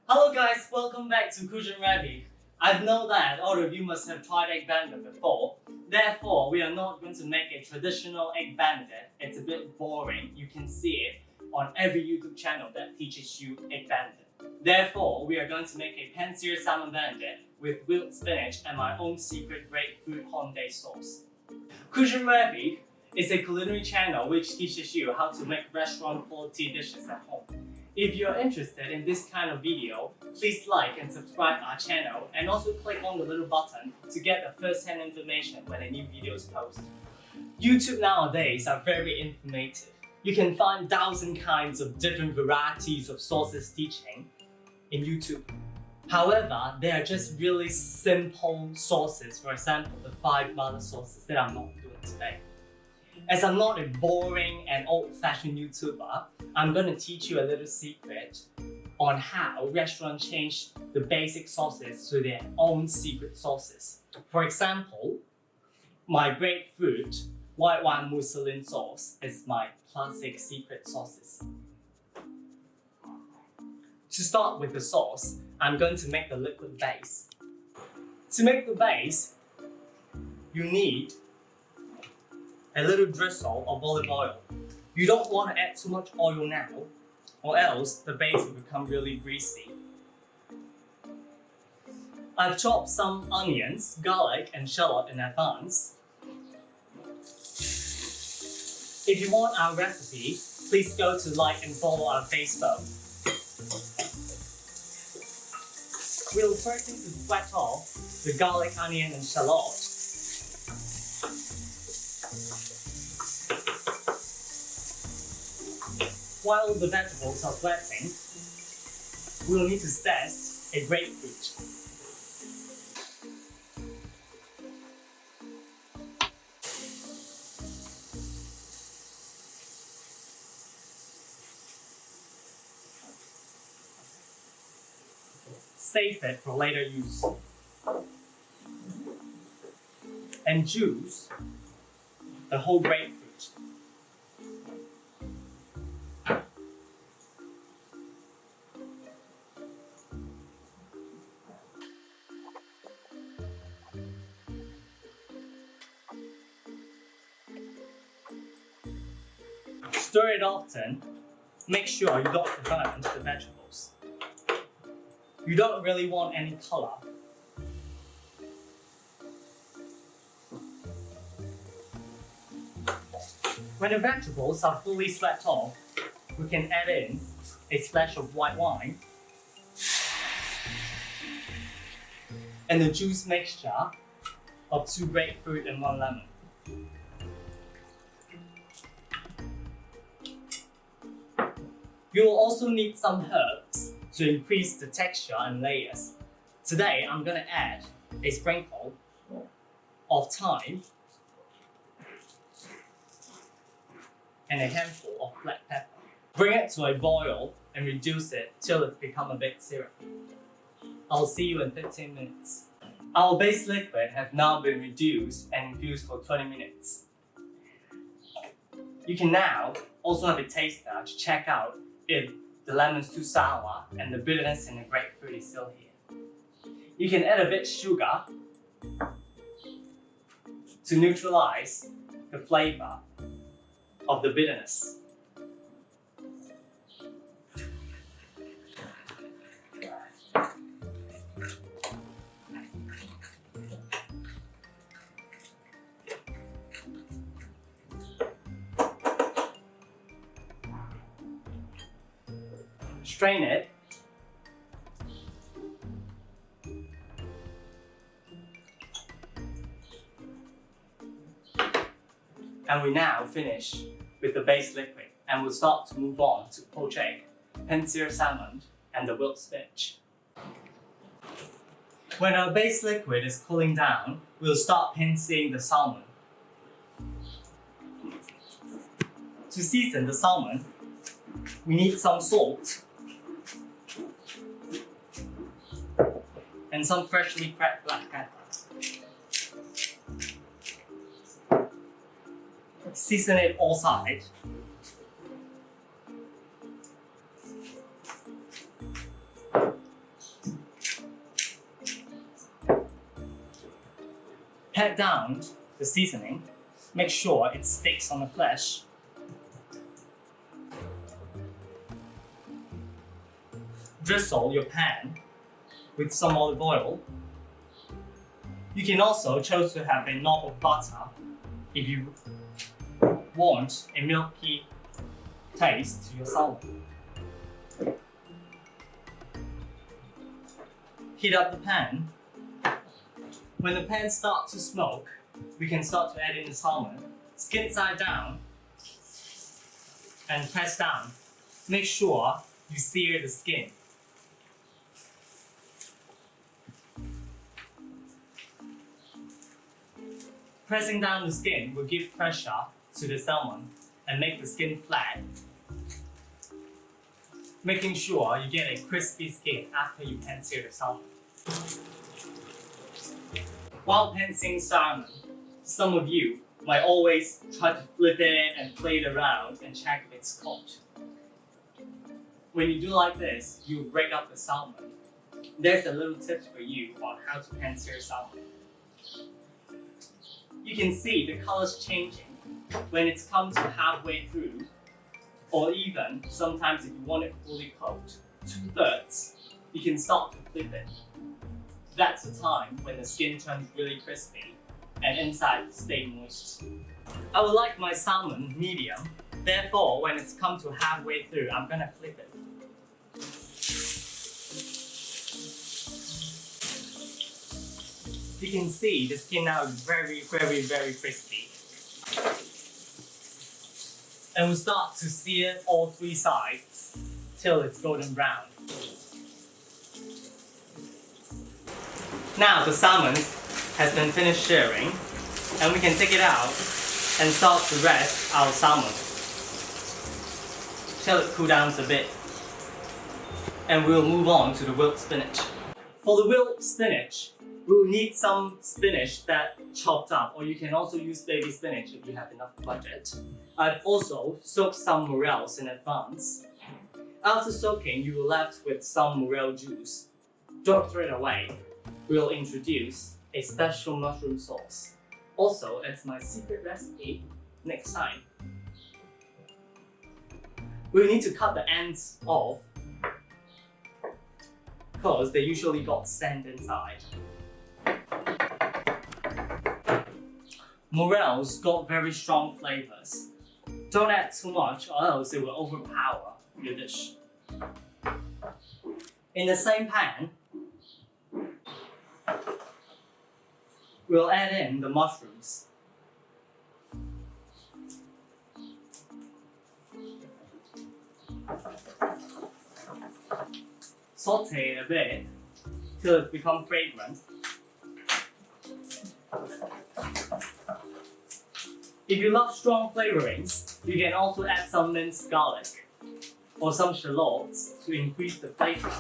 Hello guys, welcome back to Cushion Rabbit. I know that all of you must have tried egg benedict before. Therefore, we are not going to make a traditional egg benedict. It's a bit boring. You can see it on every YouTube channel that teaches you egg benedict. Therefore, we are going to make a pan-seared salmon benedict with wilted spinach and my own secret grapefruit Hollandaise sauce. Cushion Rabbit is a culinary channel which teaches you how to make restaurant quality dishes at home. If you're interested in this kind of video, please like and subscribe our channel and also click on the little button to get the first-hand information when a new video is posted. YouTube nowadays are very informative. You can find 1,000 kinds of different varieties of sauces teaching in YouTube. However, they are just really simple sauces, for example, the 5 mother sauces that I'm not doing today. As I'm not a boring and old-fashioned YouTuber, I'm going to teach you a little secret on how restaurants change the basic sauces to their own secret sauces. For example, my grapefruit white wine mousseline sauce is my classic secret sauces. To start with the sauce, I'm going to make the liquid base. To make the base, you need a little drizzle of olive oil. You don't want to add too much oil now, or else the base will become really greasy. I've chopped some onions, garlic, and shallot in advance. If you want our recipe, please go to like and follow our Facebook. We'll first need to wet off the garlic, onion, and shallot. While the vegetables are wetting, we'll need to zest a grapefruit. Save it for later use. And juice the whole grapefruit. Stir it often. Make sure you don't burn the vegetables. You don't really want any color. When the vegetables are fully sweat off, we can add in a splash of white wine and the juice mixture of 2 grapefruit and 1 lemon. You will also need some herbs to increase the texture and layers. Today, I'm going to add a sprinkle of thyme and a handful of black pepper. Bring it to a boil and reduce it till it becomes a bit syrupy. I'll see you in 15 minutes. Our base liquid has now been reduced and infused for 20 minutes. You can now also have a taster to check out if the lemon's too sour and the bitterness in the grapefruit is still here. You can add a bit of sugar to neutralize the flavor of the bitterness. Strain it. And we now finish with the base liquid and we'll start to move on to poached egg, pan-seared salmon, and the wilted spinach. When our base liquid is cooling down, we'll start pan-searing the salmon. To season the salmon, we need some salt and some freshly cracked black pepper. Season it all sides. Pat down the seasoning, make sure it sticks on the flesh. Drizzle your pan with some olive oil. You can also choose to have a knob of butter if you want a milky taste to your salmon. Heat up the pan. When the pan starts to smoke, we can start to add in the salmon. Skin side down and press down. Make sure you sear the skin. Pressing down the skin will give pressure to the salmon and make the skin flat, making sure you get a crispy skin after you pan sear the salmon. While pan searing salmon, some of you might always try to flip it and play it around and check if it's cooked. When you do like this, you break up the salmon. There's a little tip for you on how to pan sear salmon. You can see the colors changing when it's come to halfway through, or even sometimes if you want it fully cooked, 2/3, you can start to flip it. That's the time when the skin turns really crispy and inside stays moist. I would like my salmon medium, therefore when it's come to halfway through, I'm gonna flip it. You can see the skin now is very crispy. And we'll start to sear all 3 sides till it's golden brown. Now the salmon has been finished searing, and we can take it out and start to rest our salmon till it cools down a bit. And we'll move on to the wilted spinach. For the wilted spinach, we'll need some spinach that chopped up, or you can also use baby spinach if you have enough budget. I've also soaked some morels in advance. After soaking, you will left with some morel juice. Don't throw it away. We'll introduce a special mushroom sauce. Also, it's my secret recipe next time. We'll need to cut the ends off because they usually got sand inside. Morels got very strong flavors. Don't add too much or else it will overpower your dish. In the same pan, we'll add in the mushrooms. Saute it a bit till it becomes fragrant. If you love strong flavorings, you can also add some minced garlic or some shallots to increase the flavor.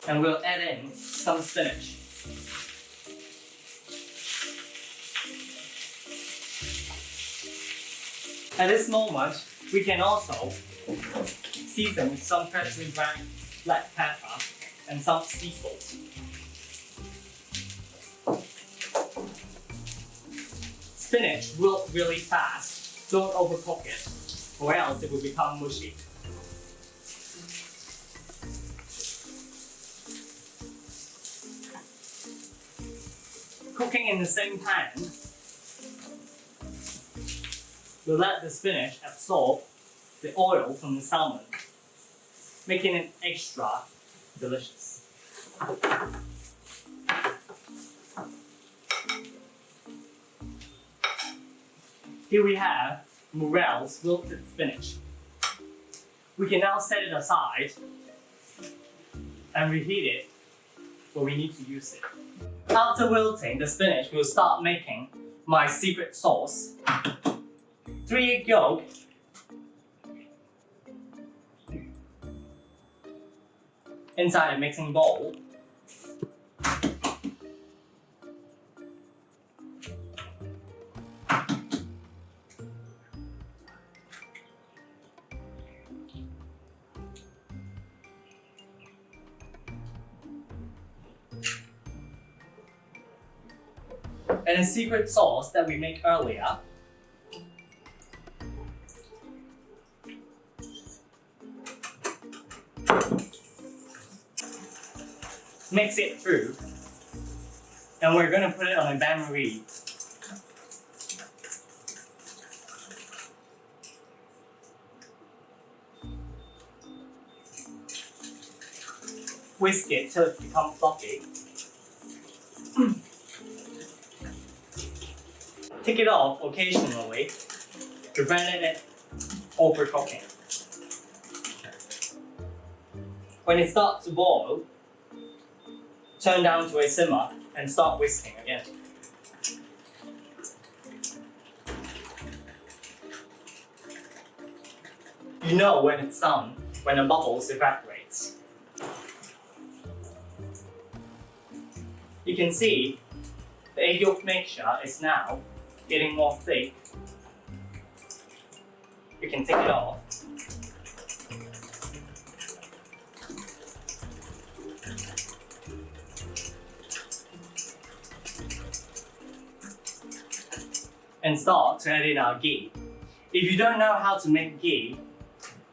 And we'll add in some spinach. At this moment, we can also season with some freshly ground black pepper and some sea salt. Spinach wilts really fast. Don't overcook it, or else it will become mushy. Cooking in the same pan, we'll let the spinach absorb the oil from the salmon, making it extra delicious. Here we have morels wilted spinach. We can now set it aside and reheat it when we need to use it. After wilting the spinach, we'll start making my secret sauce. 3 egg yolk, inside a mixing bowl. And a secret sauce that we make earlier. Mix it through. And we're going to put it on a bain-marie. Whisk it till it becomes fluffy. Take it off occasionally, preventing it overcooking. When it starts to boil, turn down to a simmer and start whisking again. You know when it's done, when the bubbles evaporates. You can see the egg yolk mixture is now getting more thick. You can take it off. And start to add in our ghee. If you don't know how to make ghee,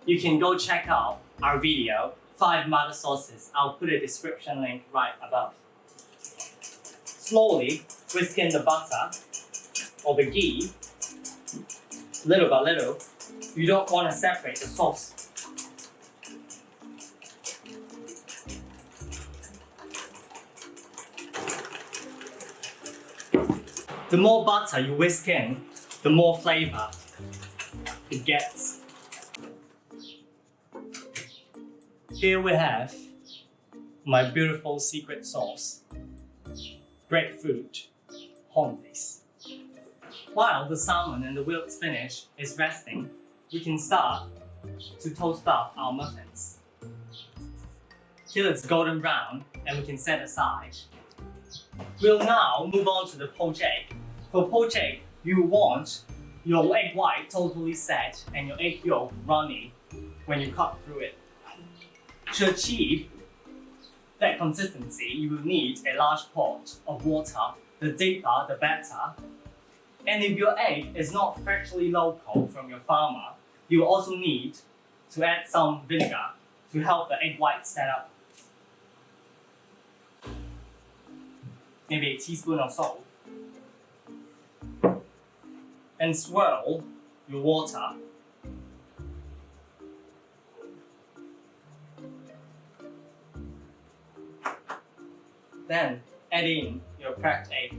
you can go check out our video, 5 mother sauces. I'll put a description link right above. Slowly whisk in the butter or the ghee, little by little. You don't want to separate the sauce. The more butter you whisk in, the more flavor it gets. Here we have my beautiful secret sauce, grapefruit Hollandaise. While the salmon and the wilted spinach is resting, we can start to toast up our muffins till it's golden brown and we can set aside. We'll now move on to the poached egg. For poached egg, you want your egg white totally set and your egg yolk runny when you cut through it. To achieve that consistency, you will need a large pot of water. The deeper, the better. And if your egg is not freshly local from your farmer, you will also need to add some vinegar to help the egg white set up. Maybe a teaspoon or so. And swirl your water. Then add in your cracked egg.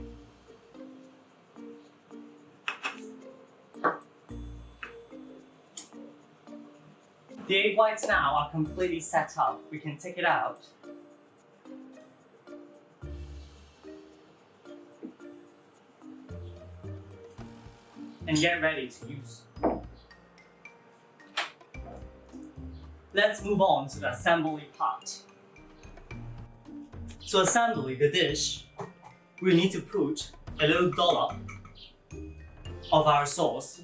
The egg whites now are completely set up. We can take it out. And get ready to use. Let's move on to the assembly part. To assemble the dish, we need to put a little dollop of our sauce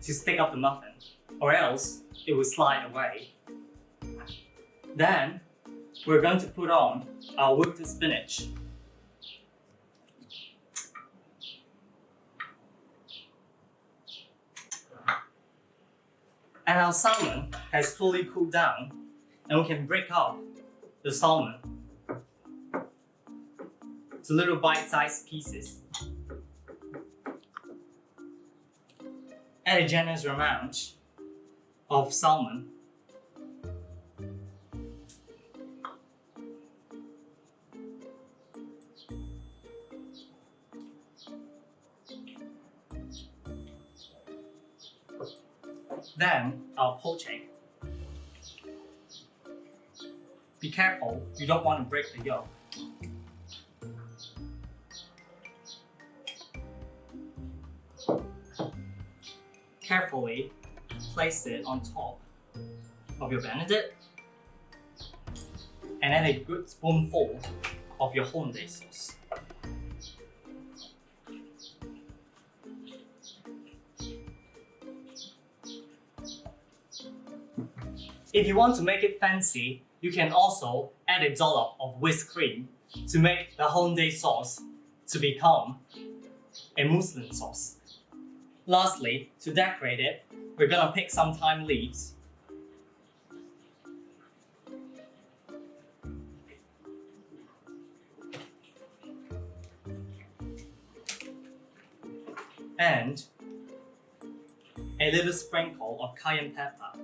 to stick up the muffin, or else it will slide away. Then we're going to put on our wilted spinach. And our salmon has fully cooled down, and we can break up the salmon to little bite-sized pieces. Add a generous amount of salmon. Then our poached egg. Be careful, you don't want to break the yolk. Carefully place it on top of your Benedict and add a good spoonful of your Hollandaise sauce. If you want to make it fancy, you can also add a dollop of whipped cream to make the Hollandaise sauce to become a muslin sauce. Lastly, to decorate it, we're gonna pick some thyme leaves and a little sprinkle of cayenne pepper.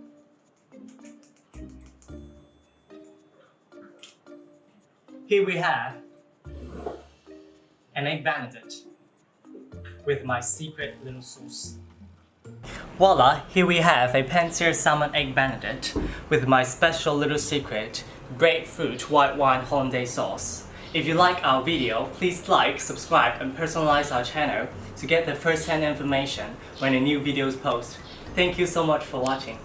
Here we have an egg benedict with my secret little sauce. Voila, here we have a pan-seared salmon egg benedict with my special little secret grapefruit white wine hollandaise sauce. If you like our video, please like, subscribe and personalize our channel to get the first-hand information when a new video is posted. Thank you so much for watching.